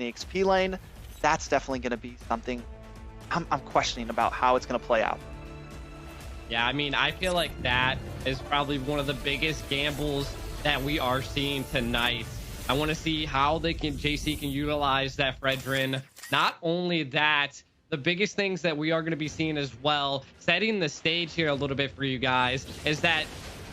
the XP lane. That's definitely going to be something I'm questioning about how it's going to play out. Yeah, I mean, I feel like that is probably one of the biggest gambles that we are seeing tonight. I want to see how JC can utilize that Fredrin. Not only that, the biggest things that we are going to be seeing as well, setting the stage here a little bit for you guys, is that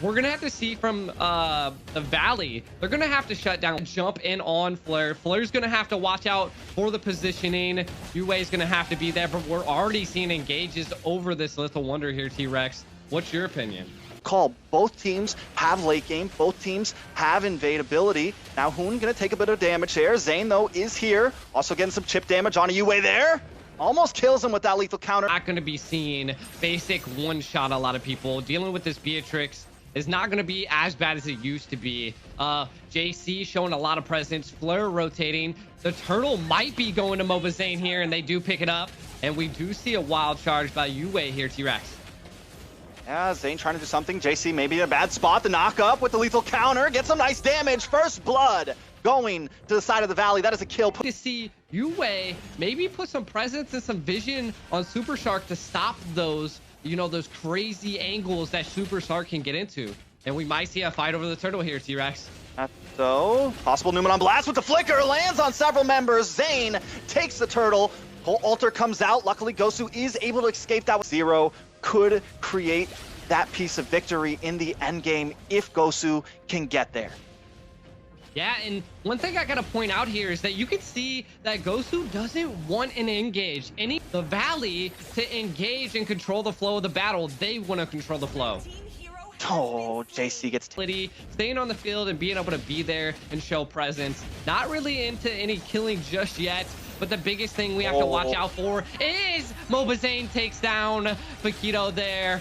we're going to have to see from the Valley. They're going to have to shut down, jump in on Fleur. Fleur's going to have to watch out for the positioning. Yue is going to have to be there, but we're already seeing engages over this Little Wonder here, T-Rex. What's your opinion? Call. Both teams have late game. Both teams have invade ability. Now Hoon going to take a bit of damage here. Zane, though, is here. Also getting some chip damage on a Yue there. Almost kills him with that lethal counter. Not going to be seeing basic one-shot a lot of people. Dealing with this Beatrix is not going to be as bad as it used to be. JC showing a lot of presence. Fleur rotating. The turtle might be going to Mobazane here, and they do pick it up. And we do see a wild charge by Yue here, T-Rex. Yeah, Zane trying to do something. JC maybe in a bad spot. The knock up with the lethal counter. Gets some nice damage. First blood going to the side of the Valley. That is a kill. To see Yue maybe put some presence and some vision on Super Shark to stop those, you know, those crazy angles that Super Shark can get into. And we might see a fight over the turtle here, T-Rex. So, possible Newman on blast with the flicker. Lands on several members. Zane takes the turtle. Whole altar comes out. Luckily, Gosu is able to escape that. Zero could create that piece of victory in the end game if Gosu can get there. Yeah, and one thing I gotta point out here is that you can see that Gosu doesn't want an engage. The Valley to engage and control the flow of the battle. They want to control the flow. Oh, JC gets staying on the field and being able to be there and show presence. Not really into any killing just yet, but the biggest thing we have to watch out for is Mobazane takes down Paquito there.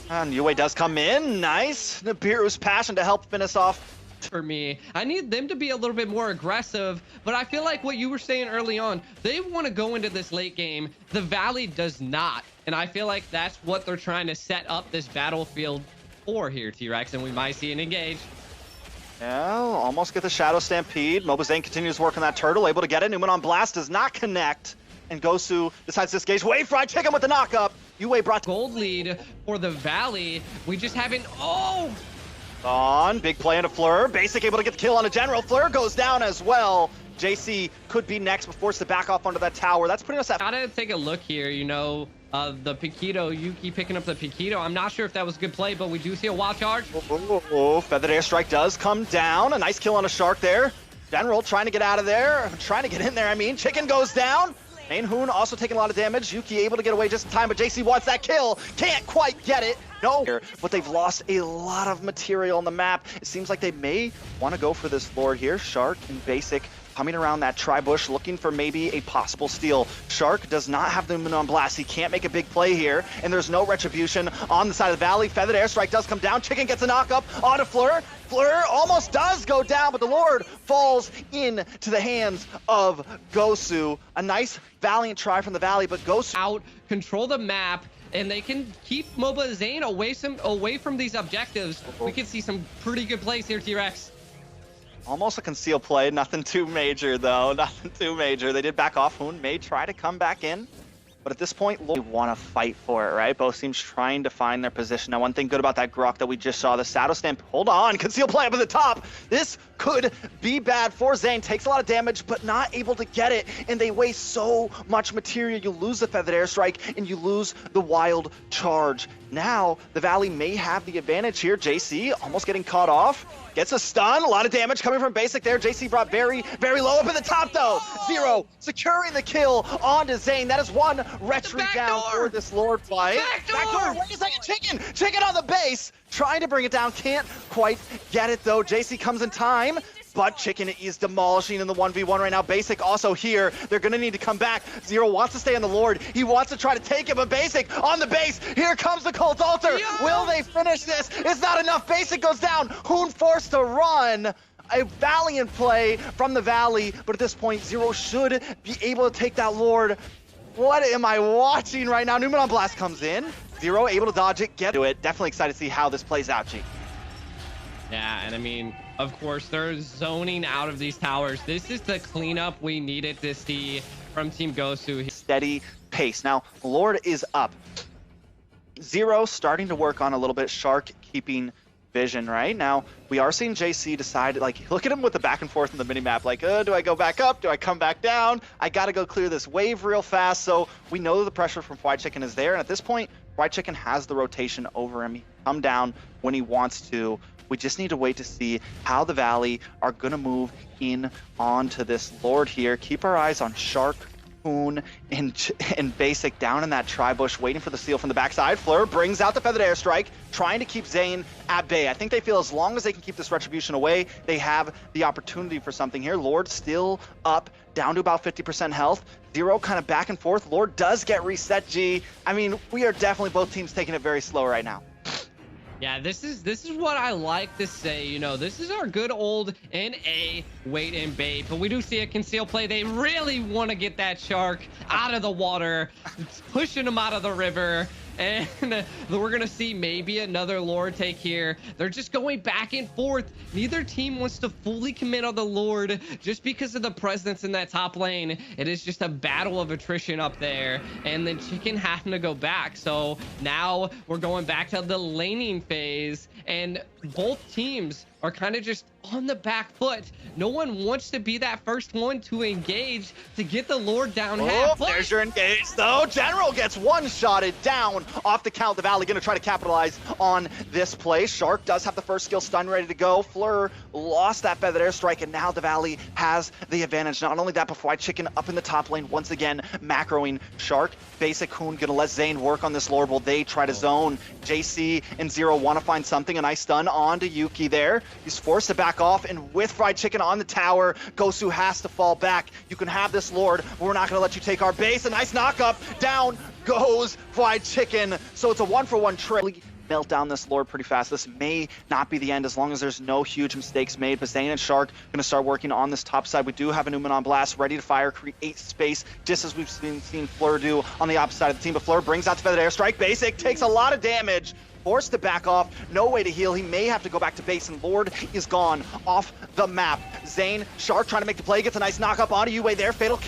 And Yue does come in. Nice. Nibiru's passion to help finish off. For me, I need them to be a little bit more aggressive, but I feel like what you were saying early on, they want to go into this late game. The Valley does not, and I feel like that's what they're trying to set up this battlefield for here, T-Rex, and we might see an engage. Yeah, almost get the Shadow Stampede. Mobazane continues to work on that turtle, able to get it. Newman on blast does not connect, and Gosu decides to disengage. Wait, fried chicken with the knockup. Yue brought gold lead for the Valley. We just haven't. Oh! On big play into Fleur. Basic able to get the kill on a general. Fleur goes down as well. JC could be next, but forced to back off onto that tower. That's putting us at. Gotta take a look here, you know, the Paquito, Yuki picking up the Paquito. I'm not sure if that was a good play, but we do see a wild charge. Feathered airstrike does come down. A nice kill on a shark there. General trying to get out of there. Trying to get in there, I mean. Chicken goes down. Main Hoon also taking a lot of damage. Yuki able to get away just in time, but JC wants that kill. Can't quite get it. No, but they've lost a lot of material on the map. It seems like they may want to go for this Lord here. Shark and Basic coming around that tri-bush, looking for maybe a possible steal. Shark does not have the Newman on blast. He can't make a big play here, and there's no retribution on the side of the Valley. Feathered airstrike does come down. Chicken gets a knock up onto Fleur. Fleur almost does go down, but the Lord falls into the hands of Gosu. A nice valiant try from the Valley, but Gosu out, control the map, and they can keep Mobazane away from these objectives. We can see some pretty good plays here, T-Rex. Almost a concealed play, nothing too major though, nothing too major. They did back off. Hoon may try to come back in, but at this point, they want to fight for it, right? Both teams trying to find their position. Now, one thing good about that Grok that we just saw, the Shadow Stamp, hold on, concealed play up at the top. This could be bad for Zane. Takes a lot of damage, but not able to get it, and they waste so much material. You lose the Feathered Airstrike, and you lose the Wild Charge. Now, the Valley may have the advantage here. JC almost getting caught off. Gets a stun. A lot of damage coming from Basic there. JC brought very, very low up at the top, though. Zero securing the kill onto Zane. That is one retreat down for this Lord fight. Backdoor. Wait a second. Chicken on the base. Trying to bring it down. Can't quite get it, though. JC comes in time. But Chicken is demolishing in the 1v1 right now. Basic also here. They're going to need to come back. Zero wants to stay on the Lord. He wants to try to take it, but Basic on the base. Here comes the Cult Altar. Will they finish this? It's not enough. Basic goes down. Hoon forced to run. A valiant play from the Valley, but at this point, Zero should be able to take that Lord. What am I watching right now? Newman on blast comes in. Zero able to dodge it, get to it. Definitely excited to see how this plays out, G. Yeah, and I mean, of course, they're zoning out of these towers. This is the cleanup we needed to see from Team Gosu. Steady pace. Now, Lord is up. Zero starting to work on a little bit. Shark keeping vision right now. We are seeing JC decide, like, look at him with the back and forth in the minimap, like, do I go back up, do I come back down? I gotta go clear this wave real fast. So we know the pressure from Fried Chicken is there, and at this point Fried Chicken has the rotation over him. He can come down when he wants to. We just need to wait to see how the Valley are gonna move in onto this Lord here. Keep our eyes on Shark, Hoon, and Basic down in that tri-bush, waiting for the seal from the backside. Fleur brings out the Feathered Airstrike, trying to keep Zane at bay. I think they feel as long as they can keep this Retribution away, they have the opportunity for something here. Lord still up, down to about 50% health. Zero kind of back and forth. Lord does get reset, G. I mean, we are definitely both teams taking it very slow right now. Yeah, this is what I like to say. You know, this is our good old NA wait and bait, but we do see a conceal play. They really want to get that shark out of the water, pushing him out of the river. And we're gonna see maybe another Lord take here. They're just going back and forth. Neither team wants to fully commit on the Lord just because of the presence in that top lane. It is just a battle of attrition up there, and then Chicken having to go back. So now we're going back to the laning phase, and both teams are kind of just on the back foot. No one wants to be that first one to engage to get the Lord down half. There's your engage though. General gets one-shotted down off the count. The Valley gonna try to capitalize on this play. Shark does have the first skill stun ready to go. Fleur lost that Feathered Airstrike, and now the Valley has the advantage. Not only that, but Fried Chicken up in the top lane once again, macroing Shark. Basic Hoon gonna let Zane work on this Lord while they try to zone. JC and Zero want to find something. A nice stun onto Yuki there. He's forced to back off, and with Fried Chicken on the tower, Gosu has to fall back. You can have this Lord, but we're not going to let you take our base. A nice knock up. Down goes Fried Chicken. So it's a 1-for-1 trade. Melt down this Lord pretty fast. This may not be the end as long as there's no huge mistakes made, but Zane and Shark going to start working on this top side. We do have a Newman on blast, ready to fire, create space, just as we've seen Fleur do on the opposite side of the team. But Fleur brings out the Feathered Airstrike. Basic takes a lot of damage. Forced to back off, no way to heal. He may have to go back to base, and Lord is gone off the map. Zane, Shark trying to make the play, gets a nice knock up onto Yue there. Fatal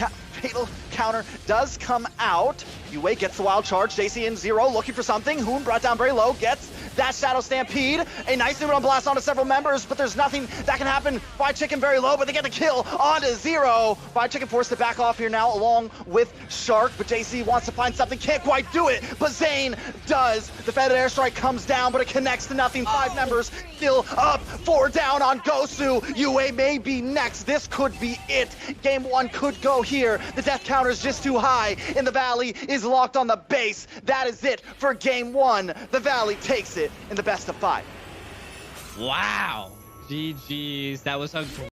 counter does come out. Yue gets the wild charge. JC and Zero looking for something. Hoon brought down very low, gets that Shadow Stampede. A nice Newman on blast onto several members, but there's nothing that can happen. Fried Chicken very low, but they get the kill onto Zero. Fried Chicken forced to back off here now along with Shark, but JC wants to find something, can't quite do it, but Zane does. The Feathered Airstrike comes down, but it connects to nothing. 5 members still up, 4 down on Gosu. Yue may be next. This could be it. Game 1 could go here. The death counter is just too high, and the Valley is locked on the base. That is it for Game 1. The Valley takes it in the best of 5. Wow. GG's. That was a